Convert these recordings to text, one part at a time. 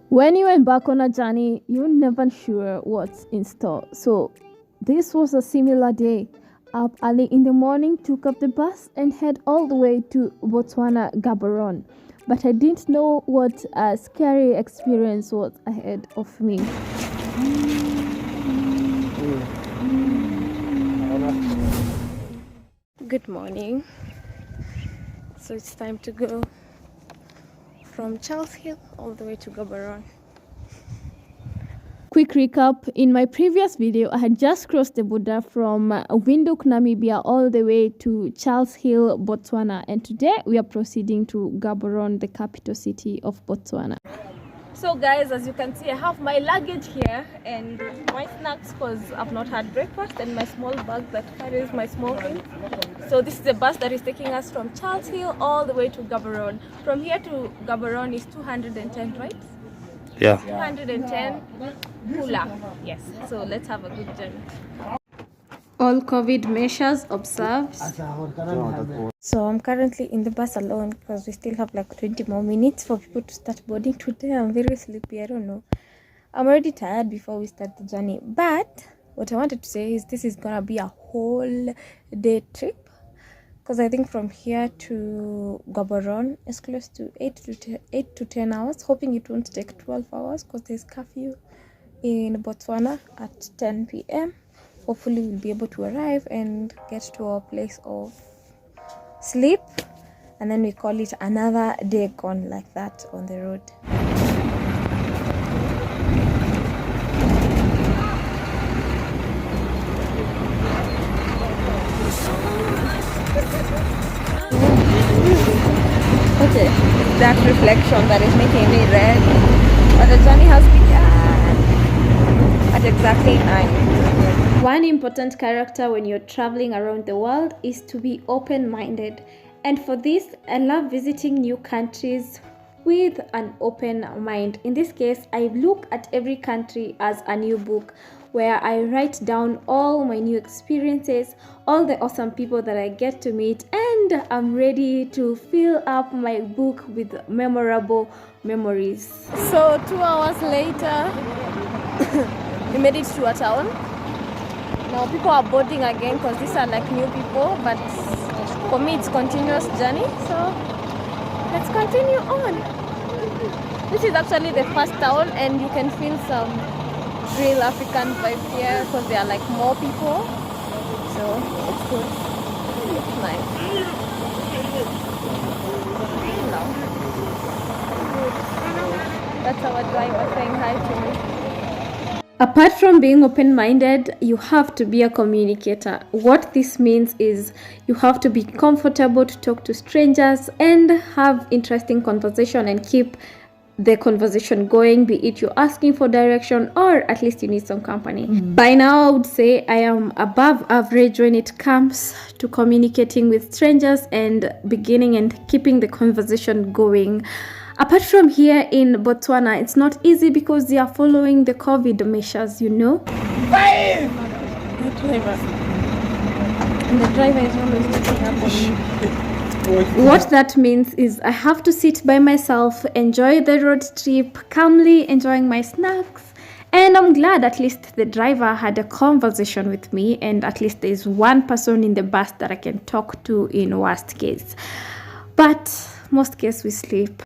When you embark on a journey, you're never sure what's in store. So, this was a similar day. Up early in the morning, took up the bus and head all the way to Botswana, Gaborone. But I didn't know what a scary experience was ahead of me. Good morning. So it's time to go from Charles Hill all the way to Gaborone. Quick recap, in my previous video I had just crossed the border from Windhoek Namibia all the way to Charles Hill, Botswana, and today we are proceeding to Gaborone, the capital city of Botswana. So guys, as you can see, I have my luggage here and my snacks because I've not had breakfast, and my small bag that carries my small things. So this is the bus that is taking us from Charles Hill all the way to Gaborone. From here to Gaborone is 210, right? Yeah. 210 hula. Yes. So let's have a good journey. All COVID measures observed. So I'm currently in the bus alone because we still have like 20 more minutes for people to start boarding. Today I'm very sleepy. I don't know. I'm already tired before we start the journey. But what I wanted to say is this is gonna be a whole day trip, because I think from here to Gaborone is close to 8 to 10 hours. Hoping it won't take 12 hours because there's curfew in Botswana at 10 p.m. Hopefully we'll be able to arrive and get to our place of sleep, and then we call it another day gone like that on the road. Okay, it's that reflection that is making me red. But the journey has begun at exactly 9. One important character when you're traveling around the world is to be open-minded. And for this, I love visiting new countries with an open mind. In this case, I look at every country as a new book where I write down all my new experiences, all the awesome people that I get to meet, and I'm ready to fill up my book with memorable memories. So 2 hours later, we made it to a town. Now people are boarding again because these are like new people, but for me it's continuous journey, so let's continue on. This is actually the first town, and you can feel some real African vibe here because there are like more people, so it's good. It's nice. No. That's our driver saying hi to me. Apart from being open-minded, you have to be a communicator. What this means is you have to be comfortable to talk to strangers and have interesting conversation and keep the conversation going, be it you're asking for direction or at least you need some company. By now, I would say I am above average when it comes to communicating with strangers and beginning and keeping the conversation going. Apart from here in Botswana, it's not easy because they are following the COVID measures, you know. And the driver is always looking up on me. What that means is I have to sit by myself, enjoy the road trip, calmly enjoying my snacks. And I'm glad at least the driver had a conversation with me, and at least there's one person in the bus that I can talk to in worst case. But most case we sleep.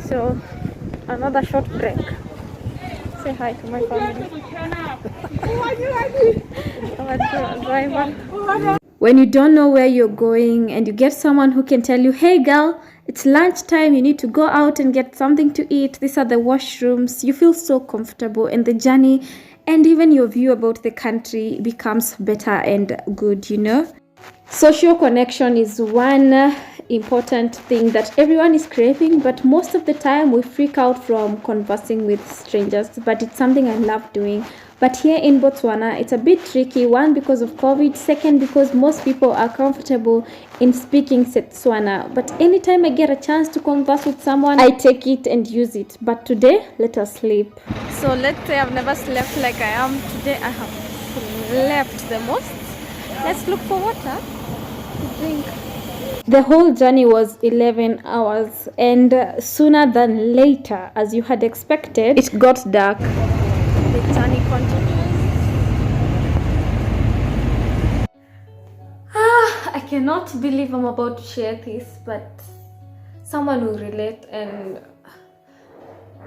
So another short break. Say hi to my family. Our driver. When you don't know where you're going and you get someone who can tell you, hey girl, it's lunchtime, you need to go out and get something to eat, these are the washrooms, you feel so comfortable, and the journey and even your view about the country becomes better and good, you know. Social connection is one important thing that everyone is craving, but most of the time we freak out from conversing with strangers, but it's something I love doing. But here in Botswana, it's a bit tricky. One, because of COVID. Second, because most people are comfortable in speaking Setswana. But anytime I get a chance to converse with someone, I take it and use it. But today, let us sleep. So let's say I've never slept like I am today. I have slept the most. Let's look for water to drink. The whole journey was 11 hours, and sooner than later, as you had expected, it got dark. The journey continues. I cannot believe I'm about to share this, but someone will relate, and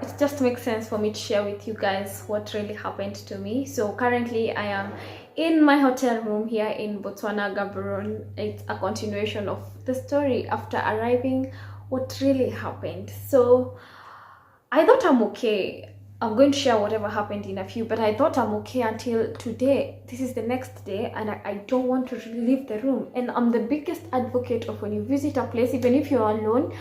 it just makes sense for me to share with you guys what really happened to me. So currently I am in my hotel room here in Botswana, Gaborone. It's a continuation of the story after arriving, what really happened. So I thought I'm okay. I'm going to share whatever happened in a few, but I thought I'm okay until today. This is the next day, and I don't want to leave the room. And I'm the biggest advocate of when you visit a place, even if you're alone,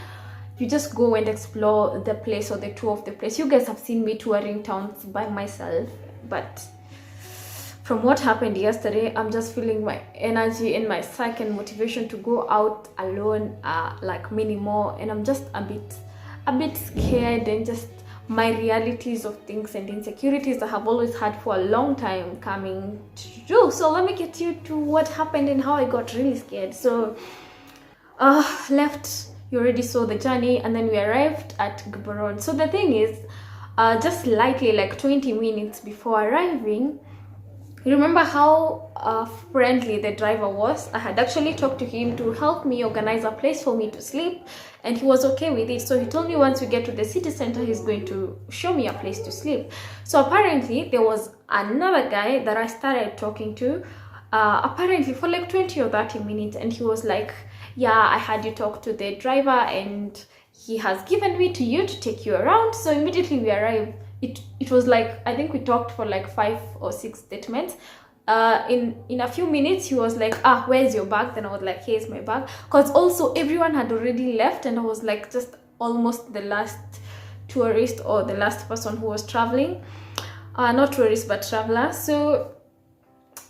you just go and explore the place or the tour of the place. You guys have seen me touring towns by myself, but from what happened yesterday, I'm just feeling my energy and my psyche and motivation to go out alone like minimal, and I'm just a bit scared, and just my realities of things and insecurities I have always had for a long time coming true. So let me get you to what happened and how I got really scared. So left, you already saw the journey, and then we arrived at Gaborone. So the thing is, just slightly like 20 minutes before arriving, you remember how friendly the driver was? I had actually talked to him to help me organize a place for me to sleep, and he was okay with it. So he told me once we get to the city center, he's going to show me a place to sleep. So apparently there was another guy that I started talking to, apparently for like 20 or 30 minutes, and he was like, yeah, I had you talk to the driver and he has given me to you to take you around. So immediately we arrived. It was like, I think we talked for like 5 or 6 statements. In a few minutes he was like, where's your bag? Then I was like, here's my bag, because also everyone had already left, and I was like just almost the last tourist or the last person who was traveling, not tourist but traveler. So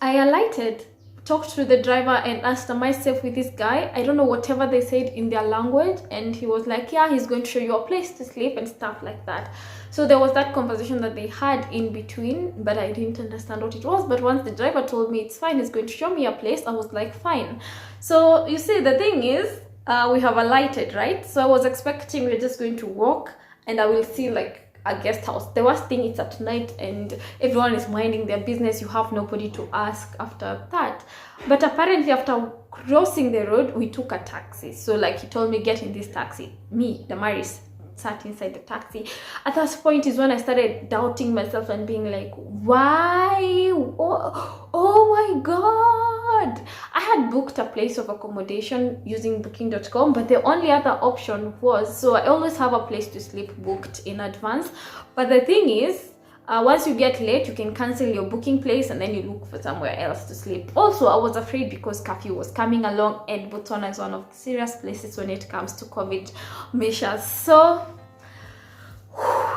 I alighted, talked to the driver, and asked myself with this guy, I don't know whatever they said in their language, and he was like, yeah, he's going to show you a place to sleep and stuff like that. So there was that conversation that they had in between, but I didn't understand what it was. But once the driver told me it's fine, he's going to show me a place, I was like, fine. So you see, the thing is, we have alighted, right? So I was expecting we're just going to walk and I will see like a guest house. The worst thing is at night and everyone is minding their business. You have nobody to ask after that. But apparently after crossing the road, we took a taxi. So like he told me, get in this taxi. Me, Damaris, sat inside the taxi. At that point is when I started doubting myself and being like, why? Oh my god, I had booked a place of accommodation using booking.com, but the only other option was, so I always have a place to sleep booked in advance, but the thing is, once you get late, you can cancel your booking place and then you look for somewhere else to sleep. Also, I was afraid because curfew was coming along, and Botswana is one of the serious places when it comes to COVID measures. So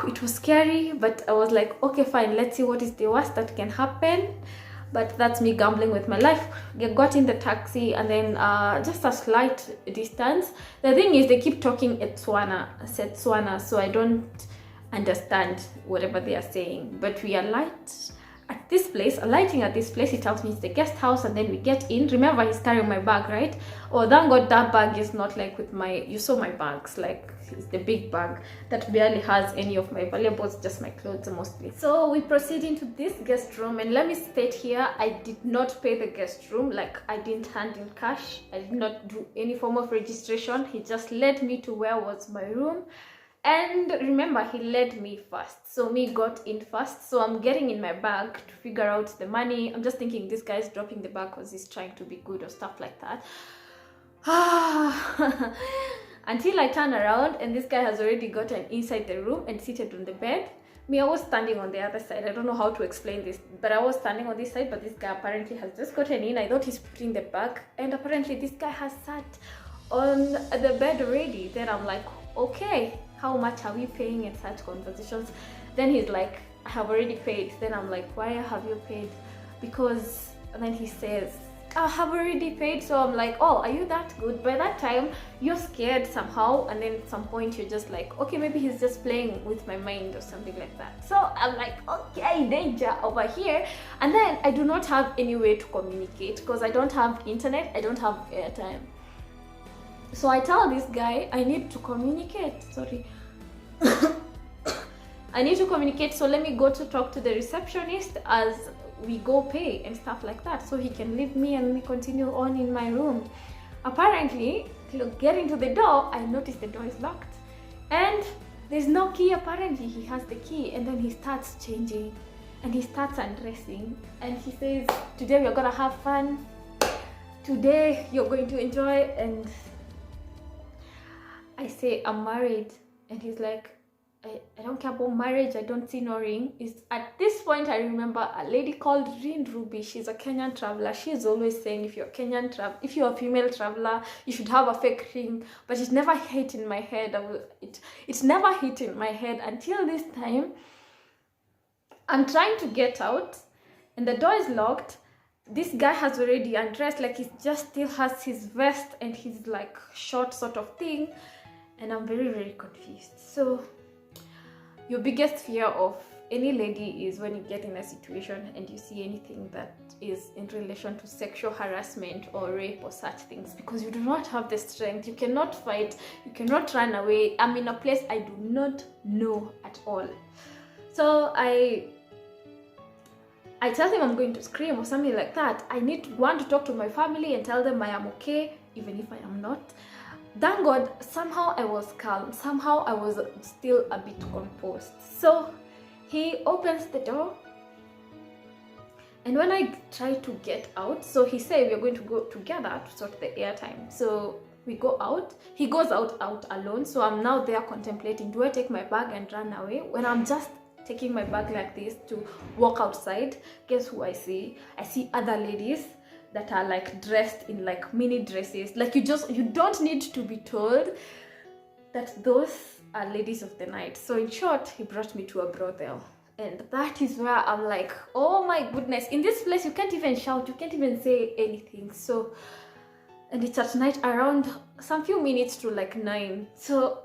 it was scary, but I was like, okay, fine, let's see what is the worst that can happen. But that's me gambling with my life. I got in the taxi, and then just a slight distance. The thing is, they keep talking Setswana, so I don't understand whatever they are saying. But we alight at this place, alighting at this place. He tells me it's the guest house, and then we get in. Remember, he's carrying my bag, right? Oh, thank God that bag is not like with my, you saw my bags, like it's the big bag that barely has any of my valuables, just my clothes mostly. So we proceed into this guest room, and let me state here, I did not pay the guest room. Like, I didn't hand in cash, I did not do any form of registration. He just led me to where was my room. And remember, he led me first, so me got in first. So I'm getting in my bag to figure out the money. I'm just thinking this guy's dropping the bag because he's trying to be good or stuff like that. Until I turn around and this guy has already gotten inside the room and seated on the bed. Me, I was standing on the other side. I don't know how to explain this, but I was standing on this side, but this guy apparently has just gotten in. I thought he's putting the bag, and apparently this guy has sat on the bed already. Then I'm like, okay, how much are we paying in such conversations? Then he's like, I have already paid. Then I'm like, why have you paid? Because, and then he says, I have already paid. So I'm like, oh, are you that good? By that time, you're scared somehow, and then at some point you're just like, okay, maybe he's just playing with my mind or something like that. So I'm like, okay, danger over here. And then I do not have any way to communicate because I don't have internet, I don't have airtime. So I tell this guy I need to communicate. Sorry. I need to communicate, so let me go to talk to the receptionist as we go pay and stuff like that, so he can leave me and me continue on in my room. Apparently, getting to the door, I noticed the door is locked and there's no key. Apparently he has the key, and then he starts changing and he starts undressing and he says, today we're gonna have fun, today you're going to enjoy. And I say, I'm married. And he's like, I don't care about marriage, I don't see no ring. It's at this point I remember a lady called Rin Ruby. She's a Kenyan traveler. She's always saying if you're a female traveler, you should have a fake ring. But it never hit in my head. It never hit in my head until this time. I'm trying to get out and the door is locked. This guy has already undressed, like he just still has his vest and his like short sort of thing, and I'm very, very confused. So your biggest fear of any lady is when you get in a situation and you see anything that is in relation to sexual harassment or rape or such things, because you do not have the strength, you cannot fight, you cannot run away. I'm in a place I do not know at all. So I tell him I'm going to scream or something like that. I need to talk to my family and tell them I am okay, even if I am not. Thank God, somehow I was calm. Somehow I was still a bit composed. So he opens the door. And when I try to get out, so he said we're going to go together to sort the airtime. So we go out. He goes out alone. So I'm now there contemplating, do I take my bag and run away? When I'm just taking my bag like this to walk outside, guess who I see? I see other ladies that are like dressed in like mini dresses. Like you don't need to be told that those are ladies of the night. So in short, he brought me to a brothel. And that is where I'm like, oh my goodness, in this place you can't even shout, you can't even say anything. So, and it's at night around some few minutes to like 9. So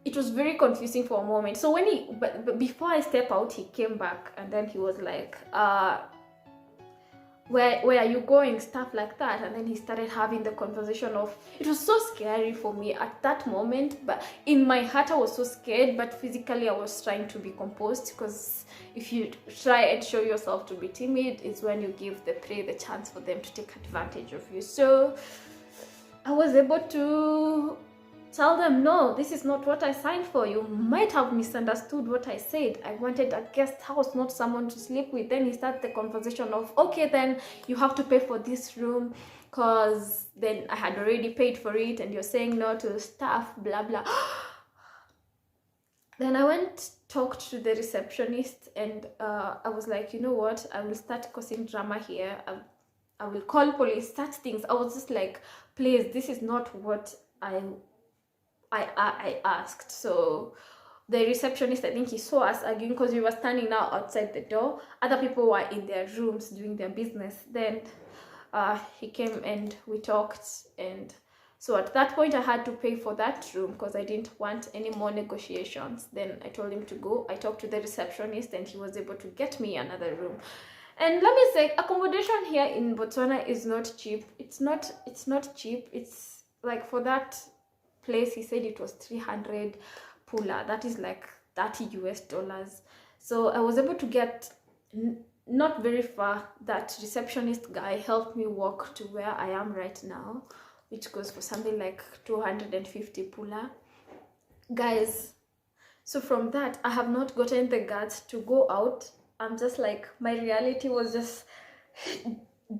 it was very confusing for a moment. So when but before I step out, he came back and then he was like, where are you going, stuff like that. And then he started having the conversation of, it was so scary for me at that moment, but in my heart I was so scared, but physically I was trying to be composed, because if you try and show yourself to be timid, it's when you give the prey the chance for them to take advantage of you. So I was able to tell them, no, this is not what I signed for. You might have misunderstood what I said. I wanted a guest house, not someone to sleep with. Then he started the conversation of, okay, then you have to pay for this room, because then I had already paid for it and you're saying no to staff, blah, blah. Then I went, talked to the receptionist, and I was like, you know what, I will start causing drama here. I will call police, such things. I was just like, please, this is not what I asked. So the receptionist, I think he saw us arguing, because we were standing now outside the door. Other people were in their rooms doing their business. Then he came and we talked, and so at that point I had to pay for that room because I didn't want any more negotiations. Then I told him to go. I talked to the receptionist and he was able to get me another room. And let me say, accommodation here in Botswana is not cheap. It's not cheap. It's like, for that place, he said it was 300 pula. That is like $30 US. So I was able to get not very far. That receptionist guy helped me walk to where I am right now, which goes for something like 250 pula. Guys, so from that, I have not gotten the guts to go out. I'm just like, my reality was just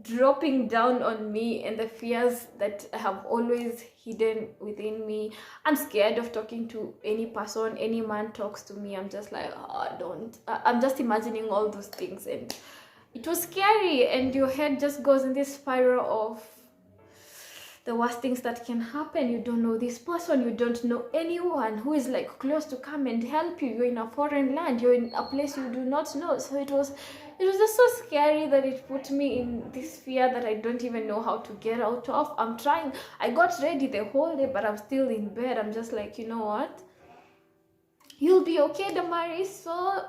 dropping down on me, and the fears that I have always hidden within me. I'm scared of talking to any person. Any man talks to me, I'm just like, oh, I'm just imagining all those things, and it was scary, and your head just goes in this spiral of the worst things that can happen. You don't know this person, you don't know anyone who is like close to come and help you. You're in a foreign land, you're in a place you do not know. So it was just so scary that it put me in this fear that I don't even know how to get out of. I'm trying. I got ready the whole day, but I'm still in bed. I'm just like, you know what? You'll be okay, Damaris. So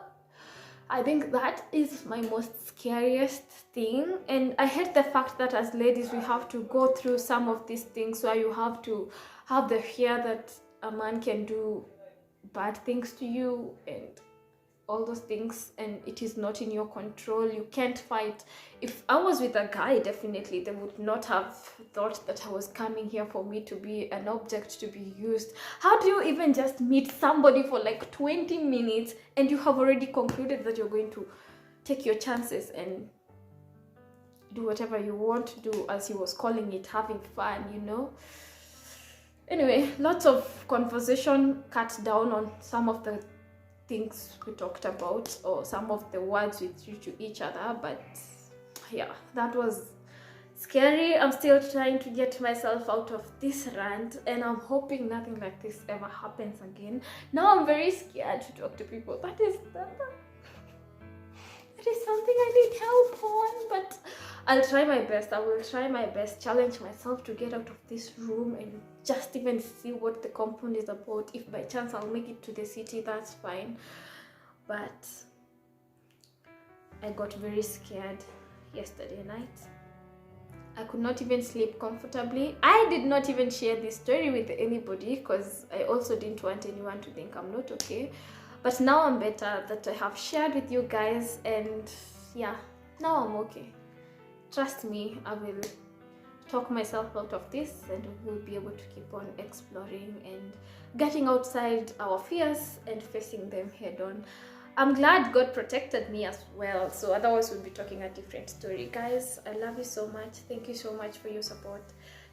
I think that is my most scariest thing. And I hate the fact that as ladies we have to go through some of these things where you have to have the fear that a man can do bad things to you and all those things, and it is not in your control. You can't fight. If I was with a guy, definitely they would not have thought that I was coming here for me to be an object to be used. How do you even just meet somebody for like 20 minutes and you have already concluded that you're going to take your chances and do whatever you want to do, as he was calling it, having fun, you know? Anyway, lots of conversation cut down on some of the things we talked about, or some of the words we threw to each other, but yeah, that was scary. I'm still trying to get myself out of this rant, and I'm hoping nothing like this ever happens again. Now I'm very scared to talk to people. That is something I need help on, but I'll try my best. I will try my best, challenge myself to get out of this room and just even see what the compound is about. If by chance I'll make it to the city, that's fine. But I got very scared yesterday night. I could not even sleep comfortably. I did not even share this story with anybody because I also didn't want anyone to think I'm not okay. But now I'm better that I have shared with you guys, and yeah, now I'm okay. Trust me, I will talk myself out of this, and we'll be able to keep on exploring and getting outside our fears and facing them head on. I'm glad God protected me as well, so otherwise we'll be talking a different story. Guys, I love you so much. Thank you so much for your support.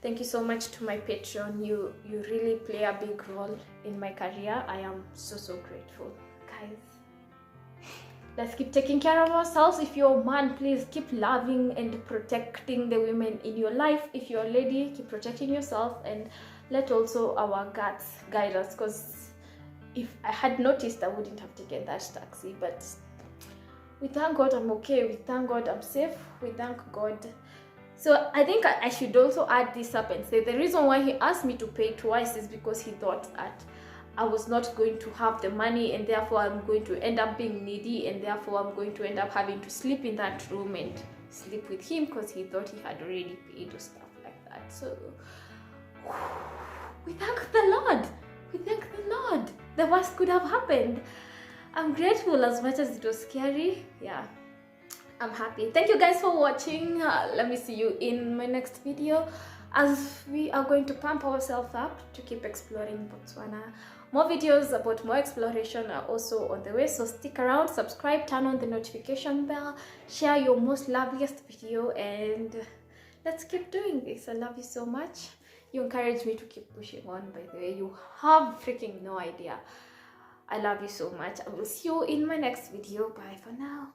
Thank you so much to my Patreon. You really play a big role in my career. I am so grateful. Guys, let's keep taking care of ourselves. If you're a man, please keep loving and protecting the women in your life. If you're a lady, keep protecting yourself, and let also our guts guide us, because if I had noticed, I wouldn't have taken that taxi. But we thank God I'm okay. We thank God I'm safe. We thank God. So I think I should also add this up and say the reason why he asked me to pay twice is because he thought that I was not going to have the money, and therefore I'm going to end up being needy, and therefore I'm going to end up having to sleep in that room and sleep with him, because he thought he had already paid or stuff like that. So we thank the Lord. We thank the Lord. The worst could have happened. I'm grateful, as much as it was scary. Yeah, I'm happy. Thank you guys for watching. Let me see you in my next video, as we are going to pump ourselves up to keep exploring Botswana. More videos about more exploration are also on the way, so stick around, subscribe, turn on the notification bell, share your most loveliest video, and let's keep doing this. I love you so much. You encourage me to keep pushing on, by the way. You have freaking no idea. I love you so much. I will see you in my next video. Bye for now.